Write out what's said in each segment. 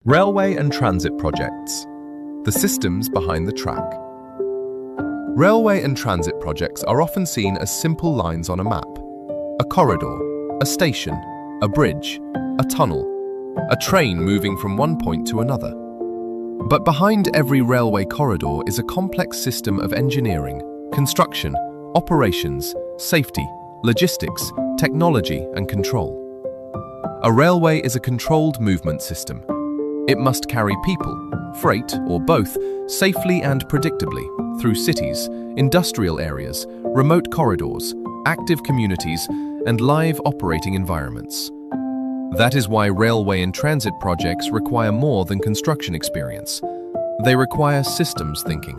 Railway and transit projects. The systems behind the track. Railway and transit projects are often seen as simple lines on a map. A corridor, a station, a bridge, a tunnel, a train moving from one point to another. But behind every railway corridor is a complex system of engineering, construction, operations, safety, logistics, technology, and control. A railway is a controlled movement system. It must carry people, freight, or both, safely and predictably through cities, industrial areas, remote corridors, active communities, and live operating environments. That is why railway and transit projects require more than construction experience. They require systems thinking.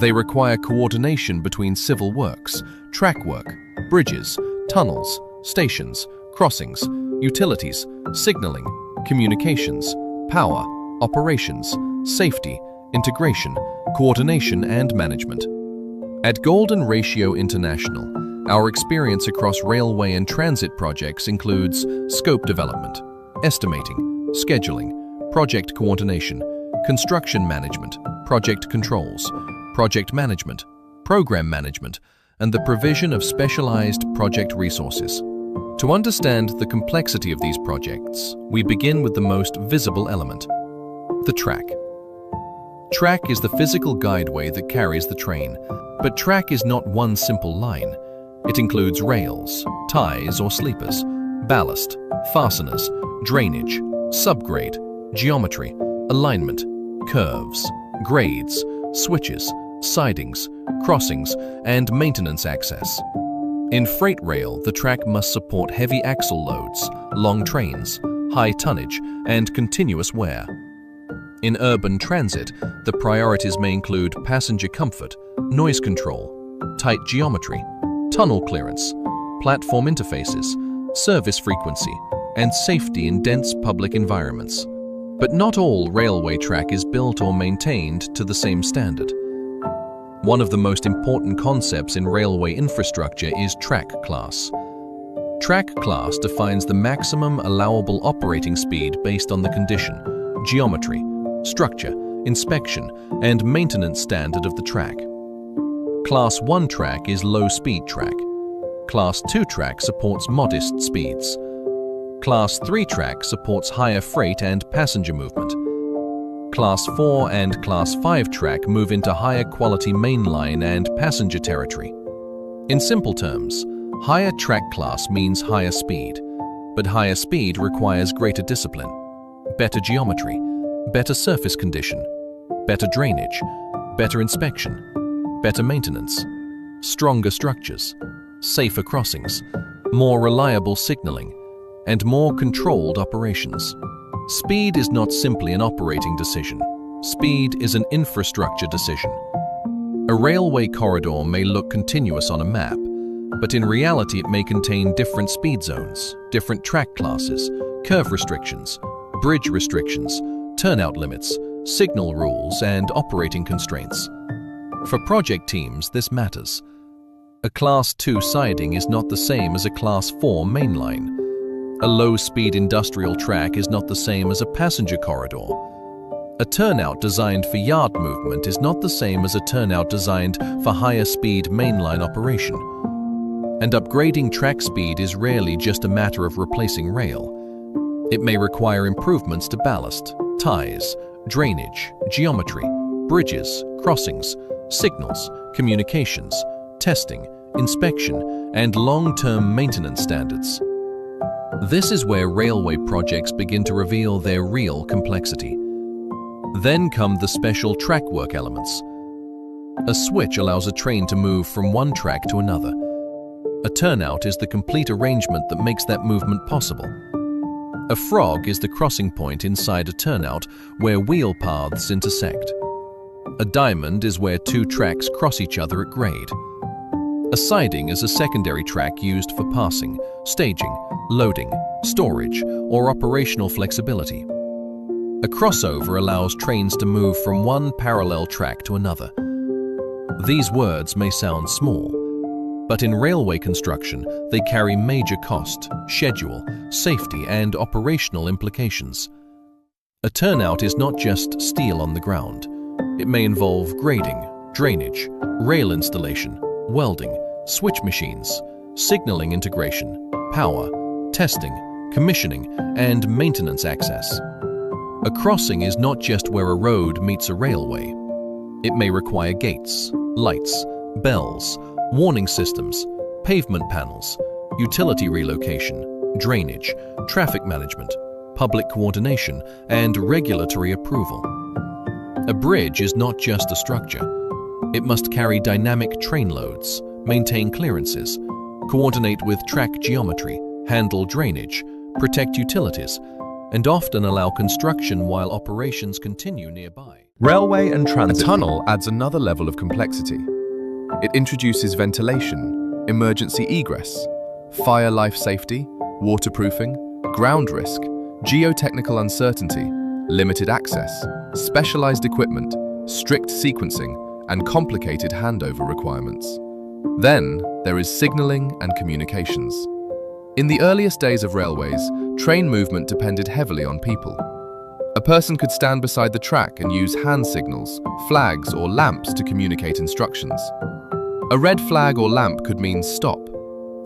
They require coordination between civil works, track work, bridges, tunnels, stations, crossings, utilities, signaling, communications, power, operations, safety, integration, coordination, and management. At Golden Ratio International, our experience across railway and transit projects includes scope development, estimating, scheduling, project coordination, construction management, project controls, project management, program management, and the provision of specialized project resources. To understand the complexity of these projects, we begin with the most visible element, the track. Track is the physical guideway that carries the train, but track is not one simple line. It includes rails, ties or sleepers, ballast, fasteners, drainage, subgrade, geometry, alignment, curves, grades, switches, sidings, crossings, and maintenance access. In freight rail, the track must support heavy axle loads, long trains, high tonnage, and continuous wear. In urban transit, the priorities may include passenger comfort, noise control, tight geometry, tunnel clearance, platform interfaces, service frequency, and safety in dense public environments. But not all railway track is built or maintained to the same standard. One of the most important concepts in railway infrastructure is track class. Track class defines the maximum allowable operating speed based on the condition, geometry, structure, inspection, and maintenance standard of the track. Class 1 track is low-speed track. Class 2 track supports modest speeds. Class 3 track supports higher freight and passenger movement. Class 4 and Class 5 track move into higher quality mainline and passenger territory. In simple terms, higher track class means higher speed, but higher speed requires greater discipline, better geometry, better surface condition, better drainage, better inspection, better maintenance, stronger structures, safer crossings, more reliable signaling, and more controlled operations. Speed is not simply an operating decision. Speed is an infrastructure decision. A railway corridor may look continuous on a map, but in reality it may contain different speed zones, different track classes, curve restrictions, bridge restrictions, turnout limits, signal rules, and operating constraints. For project teams, this matters. A Class 2 siding is not the same as a Class 4 mainline. A low-speed industrial track is not the same as a passenger corridor. A turnout designed for yard movement is not the same as a turnout designed for higher-speed mainline operation. And upgrading track speed is rarely just a matter of replacing rail. It may require improvements to ballast, ties, drainage, geometry, bridges, crossings, signals, communications, testing, inspection, and long-term maintenance standards. This is where railway projects begin to reveal their real complexity. Then come the special trackwork elements. A switch allows a train to move from one track to another. A turnout is the complete arrangement that makes that movement possible. A frog is the crossing point inside a turnout where wheel paths intersect. A diamond is where two tracks cross each other at grade. A siding is a secondary track used for passing, staging, loading, storage, or operational flexibility. A crossover allows trains to move from one parallel track to another. These words may sound small, but in railway construction, they carry major cost, schedule, safety, and operational implications. A turnout is not just steel on the ground. It may involve grading, drainage, rail installation, welding, switch machines, signaling integration, power, testing, commissioning, and maintenance access. A crossing is not just where a road meets a railway. It may require gates, lights, bells, warning systems, pavement panels, utility relocation, drainage, traffic management, public coordination, and regulatory approval. A bridge is not just a structure. It must carry dynamic train loads, maintain clearances, coordinate with track geometry, handle drainage, protect utilities, and often allow construction while operations continue nearby. Railway and transit. A tunnel adds another level of complexity. It introduces ventilation, emergency egress, fire life safety, waterproofing, ground risk, geotechnical uncertainty, limited access, specialized equipment, strict sequencing, and complicated handover requirements. Then, there is signaling and communications. In the earliest days of railways, train movement depended heavily on people. A person could stand beside the track and use hand signals, flags, or lamps to communicate instructions. A red flag or lamp could mean stop.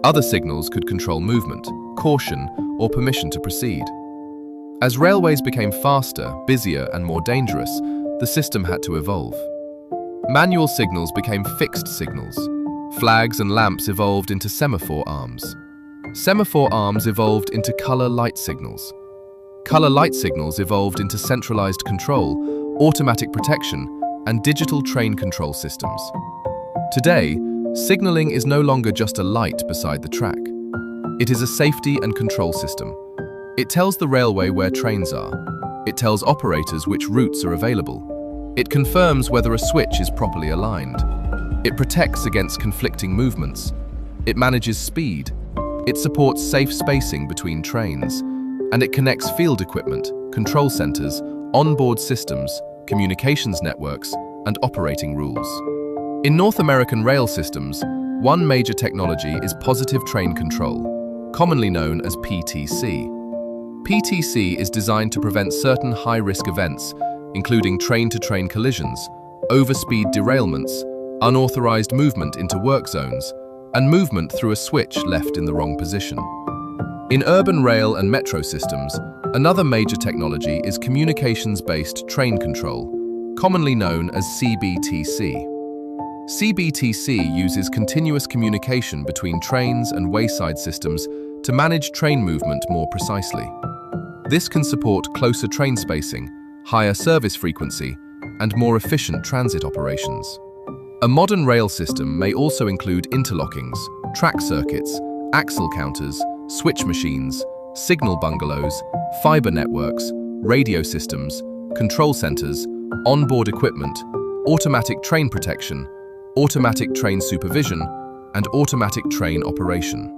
Other signals could control movement, caution, or permission to proceed. As railways became faster, busier, and more dangerous, the system had to evolve. Manual signals became fixed signals. Flags and lamps evolved into semaphore arms. Semaphore arms evolved into color light signals. Color light signals evolved into centralized control, automatic protection, and digital train control systems. Today, signaling is no longer just a light beside the track. It is a safety and control system. It tells the railway where trains are. It tells operators which routes are available. It confirms whether a switch is properly aligned. It protects against conflicting movements. It manages speed. It supports safe spacing between trains. And it connects field equipment, control centers, onboard systems, communications networks, and operating rules. In North American rail systems, one major technology is positive train control, commonly known as PTC. PTC is designed to prevent certain high-risk events, including train-to-train collisions, overspeed derailments, unauthorized movement into work zones, and movement through a switch left in the wrong position. In urban rail and metro systems, another major technology is communications-based train control, commonly known as CBTC. CBTC uses continuous communication between trains and wayside systems to manage train movement more precisely. This can support closer train spacing, higher service frequency, and more efficient transit operations. A modern rail system may also include interlockings, track circuits, axle counters, switch machines, signal bungalows, fiber networks, radio systems, control centers, onboard equipment, automatic train protection, automatic train supervision, and automatic train operation.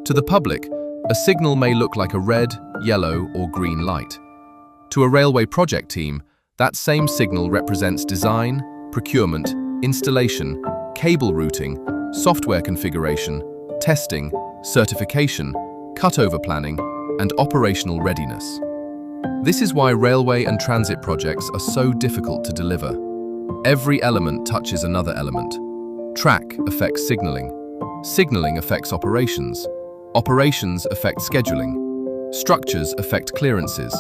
To the public, a signal may look like a red, yellow, or green light. To a railway project team, that same signal represents design, procurement, installation, cable routing, software configuration, testing, certification, cutover planning, and operational readiness. This is why railway and transit projects are so difficult to deliver. Every element touches another element. Track affects signaling. Signaling affects operations. Operations affect scheduling. Structures affect clearances.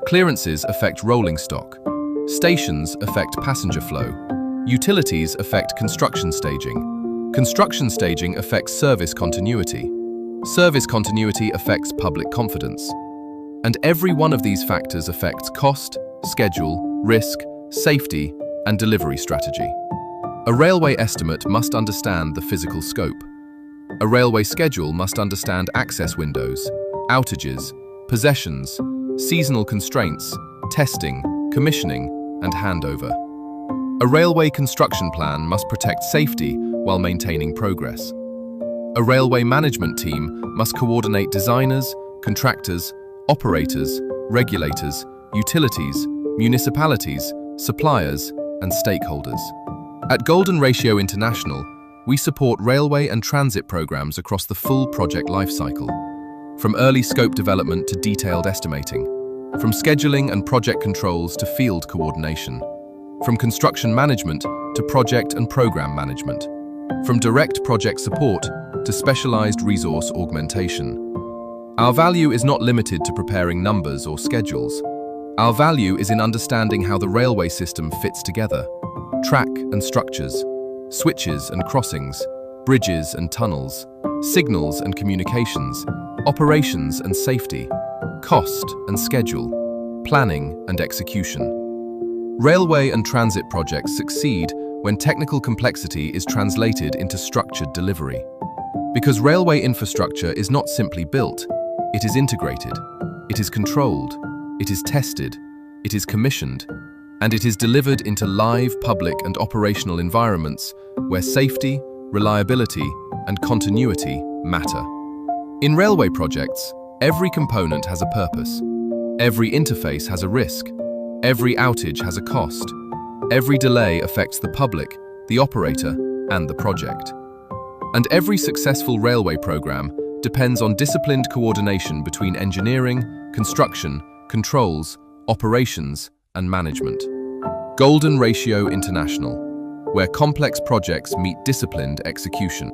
Clearances affect rolling stock. Stations affect passenger flow. Utilities affect construction staging. Construction staging affects service continuity. Service continuity affects public confidence. And every one of these factors affects cost, schedule, risk, safety, and delivery strategy. A railway estimate must understand the physical scope. A railway schedule must understand access windows, outages, possessions, seasonal constraints, testing, commissioning, and handover. A railway construction plan must protect safety while maintaining progress. A railway management team must coordinate designers, contractors, operators, regulators, utilities, municipalities, suppliers, and stakeholders. At Golden Ratio International, we support railway and transit programs across the full project lifecycle, from early scope development to detailed estimating. from scheduling and project controls to field coordination, from construction management to project and program management, from direct project support to specialized resource augmentation. Our value is not limited to preparing numbers or schedules. Our value is in understanding how the railway system fits together: track and structures, switches and crossings, bridges and tunnels, signals and communications, operations and safety, cost and schedule, planning and execution. Railway and transit projects succeed when technical complexity is translated into structured delivery. Because railway infrastructure is not simply built, it is integrated, it is controlled, it is tested, it is commissioned, and it is delivered into live public and operational environments where safety, reliability, and continuity matter. In railway projects, every component has a purpose. Every interface has a risk. Every outage has a cost. Every delay affects the public, the operator, and the project. And every successful railway program depends on disciplined coordination between engineering, construction, controls, operations, and management. Golden Ratio International, where complex projects meet disciplined execution.